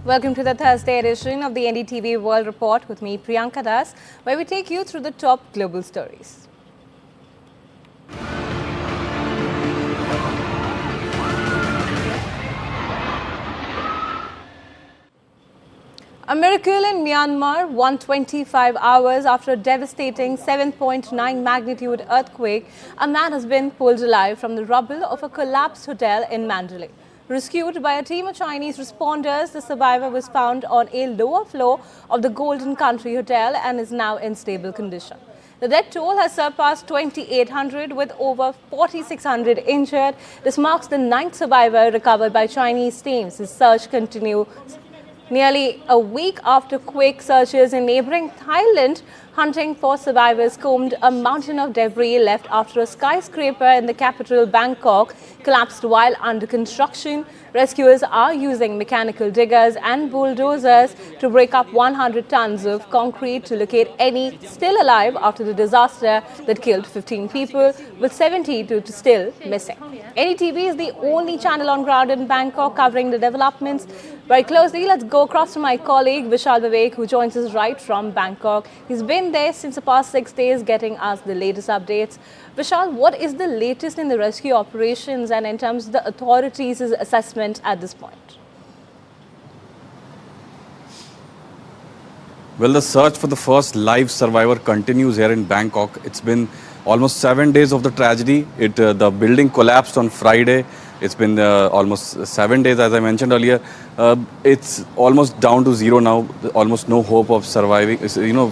Welcome to the Thursday edition of the NDTV World Report with me, Priyanka, where we take you through the top global stories. A miracle in Myanmar, 125 hours after a devastating 7.9 magnitude earthquake, a man has been pulled alive from the rubble of a collapsed hotel in Mandalay. Rescued by a team of Chinese responders, the survivor was found on a lower floor of the Golden Country Hotel and is now in stable condition. The death toll has surpassed 2,800 with over 4,600 injured. This marks the 9th survivor recovered by Chinese teams. The search continues nearly a week after Quake searches in neighboring Thailand, hunting for survivors, combed a mountain of debris left after a skyscraper in the capital Bangkok collapsed while under construction. Rescuers are using mechanical diggers and bulldozers to break up 100 tons of concrete to locate any still alive after the disaster that killed 15 people, with 72 still missing. NDTV is the only channel on ground in Bangkok covering the developments very closely. Let's go across to my colleague Vishal Vivek, who joins us right from Bangkok. He's been there since the past 6 days, getting us the latest updates. Vishal, what is the latest in the rescue operations and in terms of the authorities' assessment at this point? Well, the search for the first live survivor continues here in Bangkok. It's been almost 7 days of the tragedy. The building collapsed on Friday. It's been almost 7 days, as I mentioned earlier. It's almost down to zero now. Almost no hope of surviving,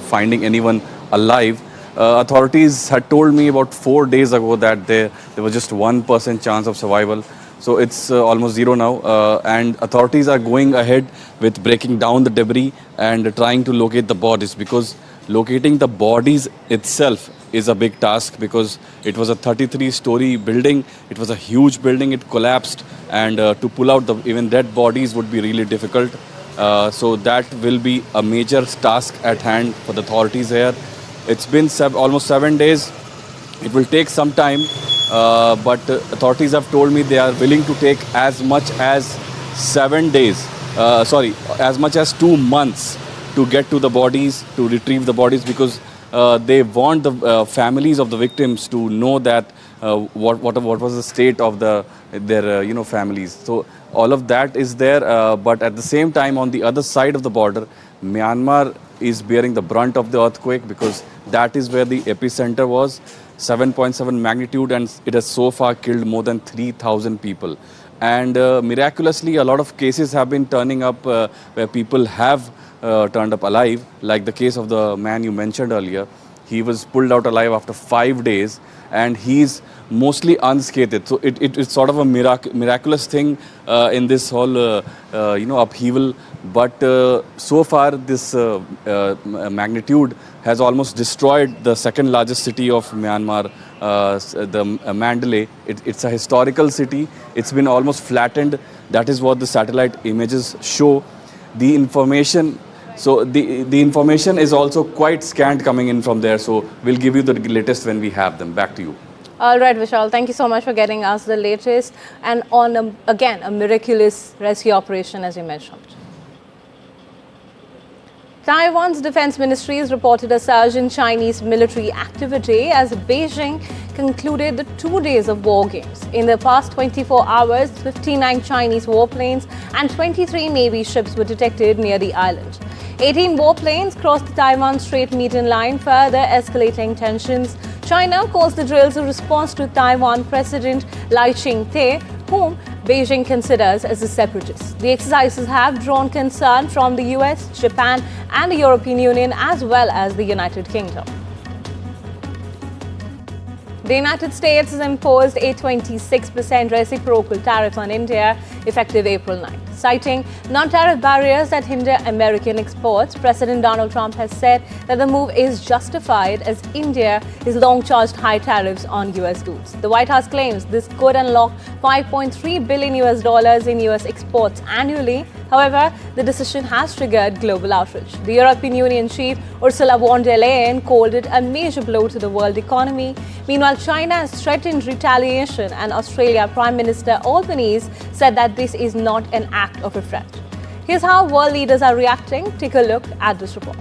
finding anyone alive. Authorities had told me about 4 days ago that there was just 1% chance of survival. So it's almost zero now. And authorities are going ahead with breaking down the debris and trying to locate the bodies, because locating the bodies itself is a big task, because it was a 33-story building. It was a huge building. It collapsed, and to pull out even dead bodies would be really difficult. So that will be a major task at hand for the authorities here. It's been almost 7 days. It will take some time, but authorities have told me they are willing to take as much as 7 days, as much as 2 months to get to the bodies, to retrieve the bodies, because they want the families of the victims to know that what was the state of their families. So all of that is there, but at the same time, on the other side of the border, Myanmar is bearing the brunt of the earthquake, because that is where the epicenter was, 7.7 magnitude, and it has so far killed more than 3,000 people. And miraculously, a lot of cases have been turning up where people have turned up alive, like the case of the man you mentioned earlier. He was pulled out alive after 5 days, and he's mostly unscathed. So it's sort of a miraculous thing in this whole upheaval. But so far, this magnitude has almost destroyed the second largest city of Myanmar, the Mandalay. It's a historical city. It's been almost flattened. That is what the satellite images show. The information. So the information is also quite scant coming in from there. So we'll give you the latest when we have them. Back to you. All right, Vishal, thank you so much for getting us the latest. And on, again, a miraculous rescue operation, as you mentioned. Taiwan's defense ministry has reported a surge in Chinese military activity as Beijing concluded the 2 days of war games. In the past 24 hours, 59 Chinese warplanes and 23 Navy ships were detected near the island. 18 warplanes crossed the Taiwan Strait median line, further escalating tensions. China calls the drills a response to Taiwan President Lai Ching-te, whom Beijing considers as a separatist. The exercises have drawn concern from the US, Japan and the European Union, as well as the United Kingdom. The United States has imposed a 26% reciprocal tariff on India effective April 9. Citing non-tariff barriers that hinder American exports, President Donald Trump has said that the move is justified as India has long charged high tariffs on US goods. The White House claims this could unlock $5.3 billion in US exports annually. However, the decision has triggered global outrage. The European Union chief Ursula von der Leyen called it a major blow to the world economy. Meanwhile, China has threatened retaliation, and Australia Prime Minister Albanese said that this is not an act of a threat. Here's how world leaders are reacting. Take a look at this report.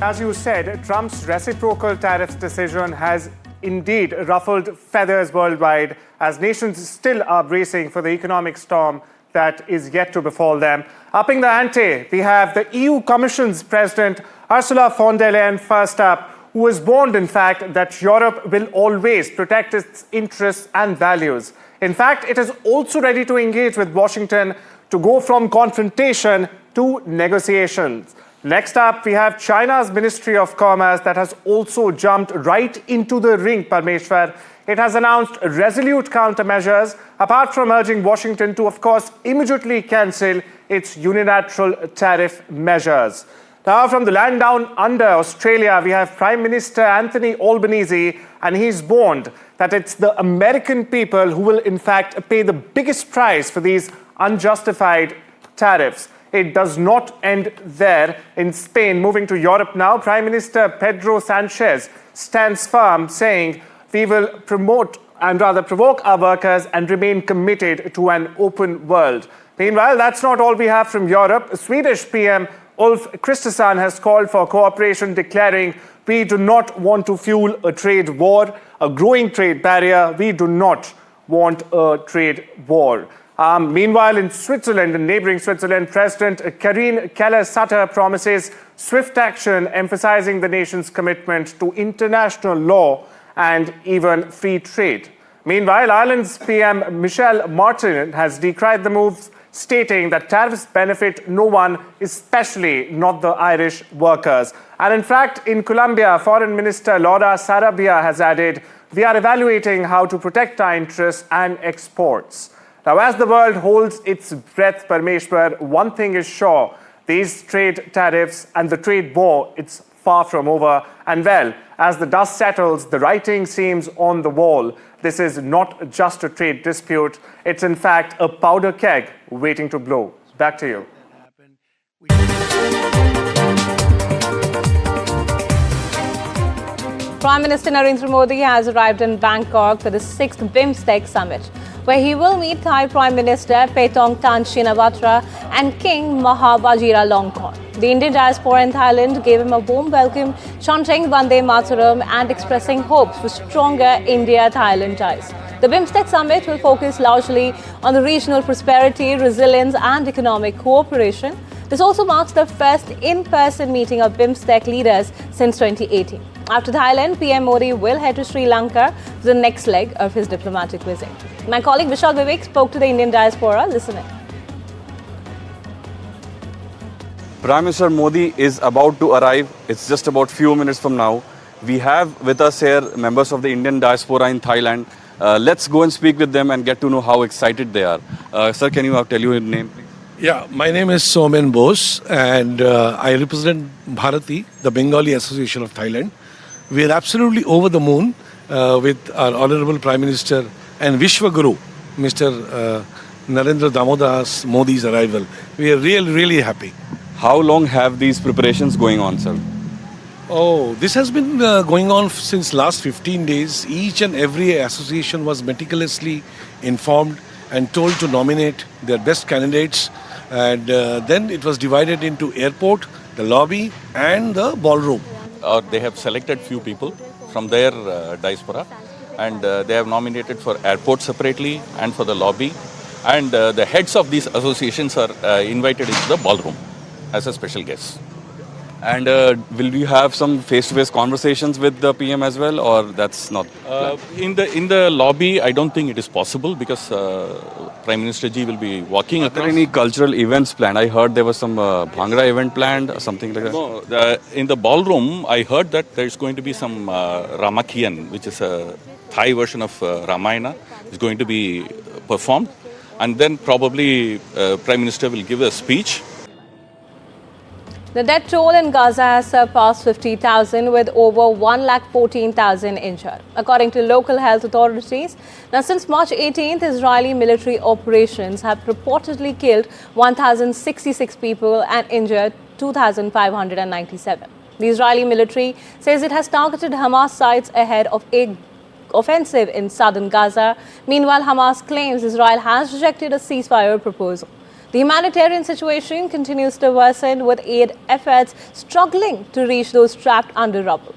As you said, Trump's reciprocal tariffs decision has indeed ruffled feathers worldwide as nations still are bracing for the economic storm that is yet to befall them. Upping the ante, we have the EU Commission's President Ursula von der Leyen first up, who has warned, in fact, that Europe will always protect its interests and values. In fact, it is also ready to engage with Washington to go from confrontation to negotiations. Next up, we have China's Ministry of Commerce that has also jumped right into the ring, Parmeshwar. It has announced resolute countermeasures, apart from urging Washington to, of course, immediately cancel its unilateral tariff measures. Now, from the land down under Australia, we have Prime Minister Anthony Albanese, and he's warned that it's the American people who will, in fact, pay the biggest price for these unjustified tariffs. It does not end there. In Spain, moving to Europe now, Prime Minister Pedro Sanchez stands firm, saying, we will provoke our workers and remain committed to an open world. Meanwhile, that's not all we have from Europe. Swedish PM Ulf Kristersson has called for cooperation, declaring, we do not want to fuel a trade war, a growing trade barrier. We do not want a trade war. Meanwhile, in Switzerland, in neighboring Switzerland, President Karine Keller-Sutter promises swift action, emphasizing the nation's commitment to international law and even free trade. Meanwhile, Ireland's PM Michel Martin has decried the moves, stating that tariffs benefit no one, especially not the Irish workers. And in fact, in Colombia, Foreign Minister Laura Sarabia has added, we are evaluating how to protect our interests and exports. Now, as the world holds its breath, Parmeshwar, one thing is sure, these trade tariffs and the trade war, it's far from over. And well, as the dust settles, the writing seems on the wall. This is not just a trade dispute. It's in fact a powder keg waiting to blow. Back to you. Prime Minister Narendra Modi has arrived in Bangkok for the 6th BIMSTEC summit, where he will meet Thai Prime Minister Paetongtarn Shinawatra and King Maha Vajiralongkorn. The Indian diaspora in Thailand gave him a warm welcome, chanting Vande Mataram and expressing hopes for stronger India-Thailand ties. The BIMSTEC summit will focus largely on the regional prosperity, resilience and economic cooperation. This also marks the first in-person meeting of BIMSTEC leaders since 2018. After Thailand, PM Modi will head to Sri Lanka for the next leg of his diplomatic visit. My colleague Vishal Vivek spoke to the Indian diaspora. Listen in. Prime Minister Modi is about to arrive. It's just about few minutes from now. We have with us here members of the Indian diaspora in Thailand. Let's go and speak with them and get to know how excited they are. Sir, can you tell your name, please? Yeah, my name is Somen Bose and I represent Bharati, the Bengali Association of Thailand. We are absolutely over the moon with our Honorable Prime Minister and Vishwaguru, Mr. Narendra Damodas Modi's arrival. We are really happy. How long have these preparations going on, sir? Oh, this has been going on since last 15 days. Each and every association was meticulously informed and told to nominate their best candidates. And then it was divided into airport, the lobby and the ballroom. They have selected few people from their diaspora and they have nominated for airport separately and for the lobby. And the heads of these associations are invited into the ballroom as a special guest. And will you have some face-to-face conversations with the PM as well, or that's not in the lobby, I don't think it is possible because Prime Minister Ji will be walking across. Are there any cultural events planned? I heard there was some Bhangra event planned or something like that. No, in the ballroom, I heard that there's going to be some Ramakien, which is a Thai version of Ramayana, is going to be performed. And then probably Prime Minister will give a speech. The death toll in Gaza has surpassed 50,000 with over 114,000 injured, according to local health authorities. Now, since March 18th, Israeli military operations have reportedly killed 1,066 people and injured 2,597. The Israeli military says it has targeted Hamas sites ahead of a offensive in southern Gaza. Meanwhile, Hamas claims Israel has rejected a ceasefire proposal. The humanitarian situation continues to worsen, with aid efforts struggling to reach those trapped under rubble.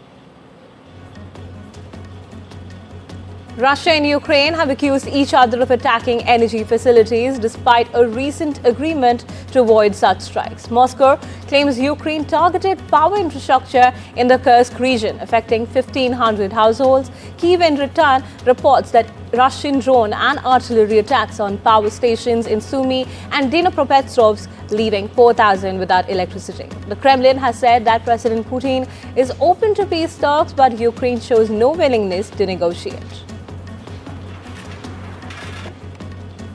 Russia and Ukraine have accused each other of attacking energy facilities despite a recent agreement to avoid such strikes. Moscow claims Ukraine targeted power infrastructure in the Kursk region, affecting 1,500 households. Kyiv, in return, reports that Russian drone and artillery attacks on power stations in Sumy and Dnipropetrovsk, leaving 4,000 without electricity. The Kremlin has said that President Putin is open to peace talks, but Ukraine shows no willingness to negotiate.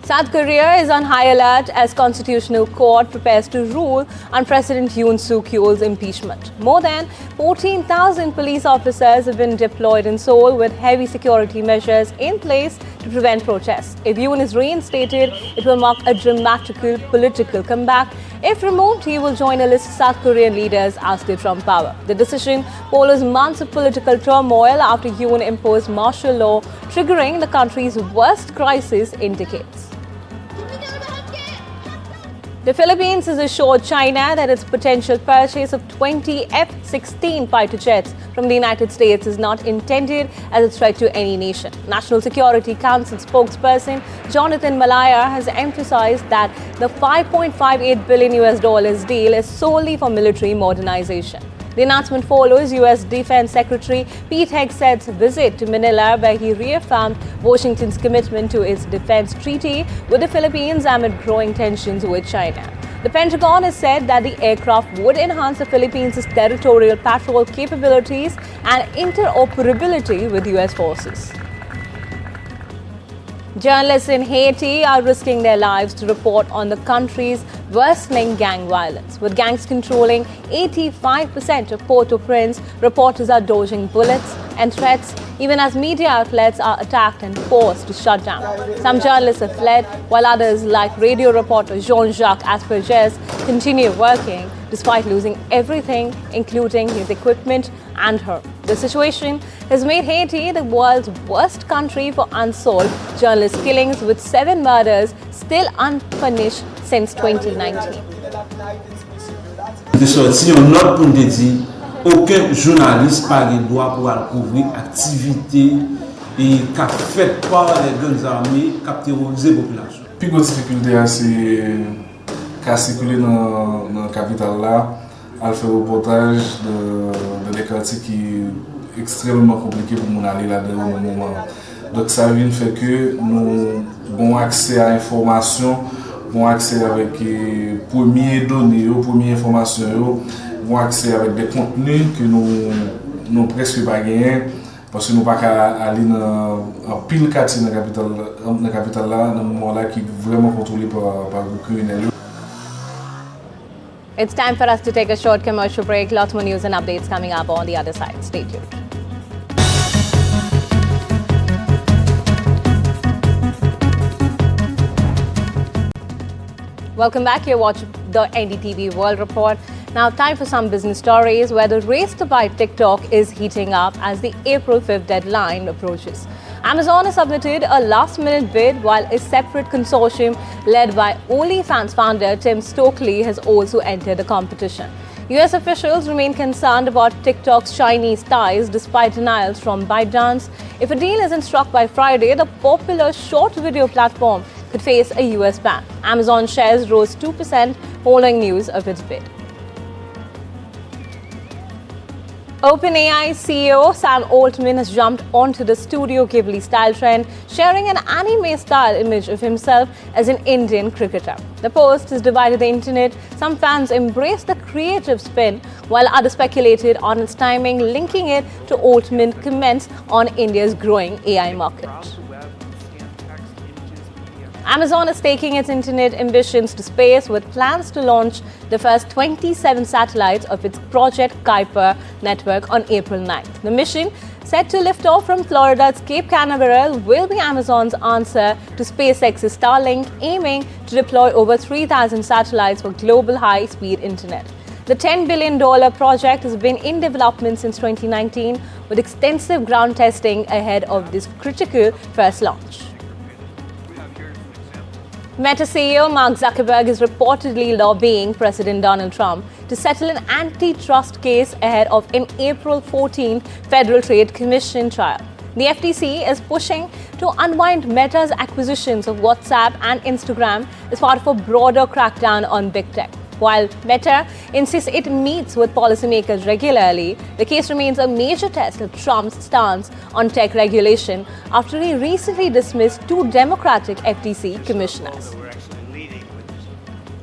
South Korea is on high alert as Constitutional Court prepares to rule on President Yoon Suk-yeol's impeachment. More than 14,000 police officers have been deployed in Seoul with heavy security measures in place to prevent protests. If Yoon is reinstated, it will mark a dramatic political comeback. If removed, he will join a list of South Korean leaders ousted from power. The decision follows months of political turmoil after Yoon imposed martial law, triggering the country's worst crisis in decades. The Philippines has assured China that its potential purchase of 20 F-16 fighter jets from the United States is not intended as a threat to any nation. National Security Council spokesperson Jonathan Malaya has emphasized that the $5.58 billion deal is solely for military modernization. The announcement follows U.S. Defense Secretary Pete Hegseth's visit to Manila, where he reaffirmed Washington's commitment to its defense treaty with the Philippines amid growing tensions with China. The Pentagon has said that the aircraft would enhance the Philippines' territorial patrol capabilities and interoperability with U.S. forces. Journalists in Haiti are risking their lives to report on the country's worsening gang violence. With gangs controlling 85% of Port-au-Prince, reporters are dodging bullets and threats, even as media outlets are attacked and forced to shut down. Some journalists have fled, while others, like radio reporter Jean-Jacques Asperges, continue working despite losing everything, including his equipment and home. The situation has made Haiti the world's worst country for unsolved journalist killings, with 7 murders still unpunished since 2019. De sorti une note pour nous dire aucun journaliste n'a le droit pour couvrir activité et qu'a fait par les gangs armés qui ont terrorisé la population. Plus grosse difficulté c'est qu'à circuler dans la capitale là, à faire reportage de des quartiers qui extrêmement compliqué pour nous aller là-dedans au moment. Donc ça vient fait que nous avons accès à l'information, bon accès avec premières données, premières informations, bon accès avec des contenus que nous presque pas gagner parce que nous pas aller dans pile quartier dans la capitale là dans moment là qui est vraiment contrôlé par les criminels. It's time for us to take a short commercial break. Lots more news and updates coming up on the other side. Stay tuned. Welcome back. You're watching the NDTV World Report. Now, time for some business stories where the race to buy TikTok is heating up as the April 5th deadline approaches. Amazon has submitted a last-minute bid, while a separate consortium led by OnlyFans founder Tim Stokely has also entered the competition. US officials remain concerned about TikTok's Chinese ties despite denials from ByteDance. If a deal isn't struck by Friday, the popular short video platform could face a US ban. Amazon shares rose 2% following news of its bid. OpenAI CEO Sam Altman has jumped onto the Studio Ghibli style trend, sharing an anime-style image of himself as an Indian cricketer. The post has divided the internet. Some fans embraced the creative spin, while others speculated on its timing, linking it to Altman's comments on India's growing AI market. Amazon is taking its internet ambitions to space with plans to launch the first 27 satellites of its Project Kuiper network on April 9th. The mission, set to lift off from Florida's Cape Canaveral, will be Amazon's answer to SpaceX's Starlink, aiming to deploy over 3,000 satellites for global high-speed internet. The $10 billion project has been in development since 2019, with extensive ground testing ahead of this critical first launch. Meta CEO Mark Zuckerberg is reportedly lobbying President Donald Trump to settle an antitrust case ahead of an April 14th Federal Trade Commission trial. The FTC is pushing to unwind Meta's acquisitions of WhatsApp and Instagram as part of a broader crackdown on big tech. While Meta insists it meets with policymakers regularly, the case remains a major test of Trump's stance on tech regulation after he recently dismissed two Democratic FTC commissioners.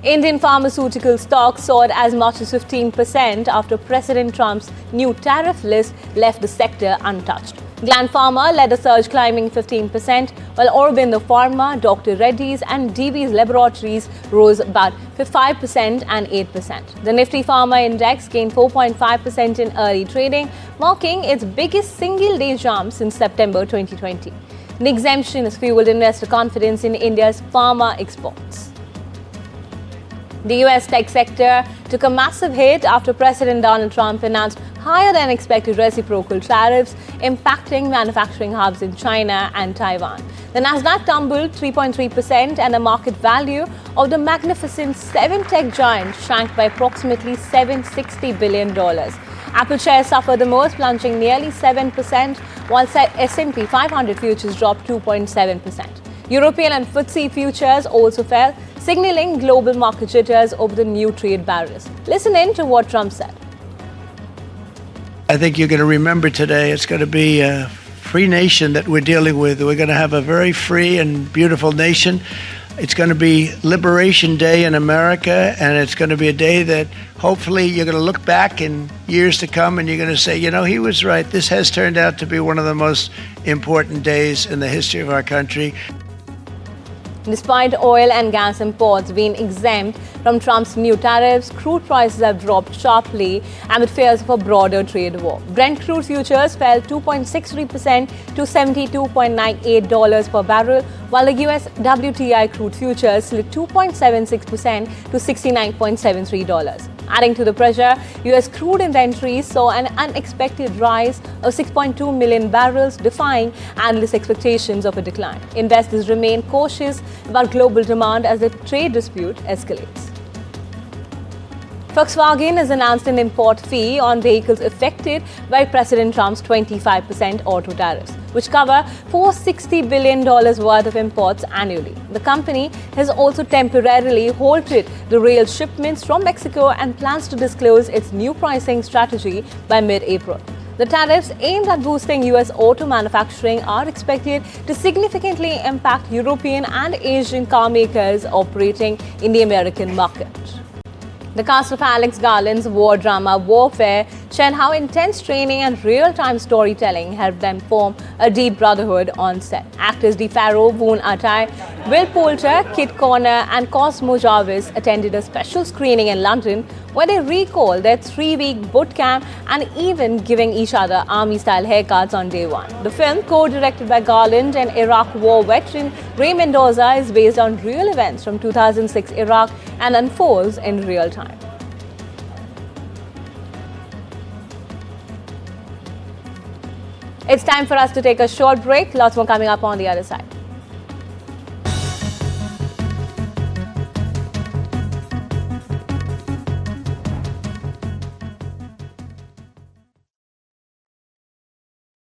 Indian pharmaceutical stocks soared as much as 15% after President Trump's new tariff list left the sector untouched. Gland Pharma led the surge, climbing 15%, while Aurobindo Pharma, Dr. Reddy's and Divi's Laboratories rose about 5% and 8%. The Nifty Pharma Index gained 4.5% in early trading, marking its biggest single-day jump since September 2020. The exemption has fueled investor confidence in India's pharma exports. The US tech sector took a massive hit after President Donald Trump announced higher than expected reciprocal tariffs impacting manufacturing hubs in China and Taiwan. The Nasdaq tumbled 3.3% and the market value of the magnificent 7 tech giant shrank by approximately $760 billion. Apple shares suffered the most, plunging nearly 7%, while S&P 500 futures dropped 2.7%. European and FTSE futures also fell, signaling global market jitters over the new trade barriers. Listen in to what Trump said. I think you're going to remember today it's going to be a free nation that we're dealing with. We're going to have a very free and beautiful nation. It's going to be Liberation Day in America, and it's going to be a day that hopefully you're going to look back in years to come and you're going to say, you know, he was right. This has turned out to be one of the most important days in the history of our country. Despite oil and gas imports being exempt from Trump's new tariffs, crude prices have dropped sharply amid fears of a broader trade war. Brent crude futures fell 2.63% to $72.98 per barrel, while the US WTI crude futures slid 2.76% to $69.73. Adding to the pressure, US crude inventories saw an unexpected rise of 6.2 million barrels, defying analyst expectations of a decline. Investors remain cautious about global demand as the trade dispute escalates. Volkswagen has announced an import fee on vehicles affected by President Trump's 25% auto tariffs, which cover $460 billion worth of imports annually. The company has also temporarily halted the rail shipments from Mexico and plans to disclose its new pricing strategy by mid-April. The tariffs aimed at boosting US auto manufacturing are expected to significantly impact European and Asian car makers operating in the American market. The cast of Alex Garland's war drama Warfare shared how intense training and real-time storytelling helped them form a deep brotherhood on set. Actors DeFaro, Boone Atai, Will Poulter, Kit Connor and Cosmo Jarvis attended a special screening in London where they recalled their 3-week boot camp and even giving each other army-style haircuts on day one. The film, co-directed by Garland and Iraq War veteran Ray Mendoza, is based on real events from 2006 Iraq and unfolds in real time. It's time for us to take a short break. Lots more coming up on the other side.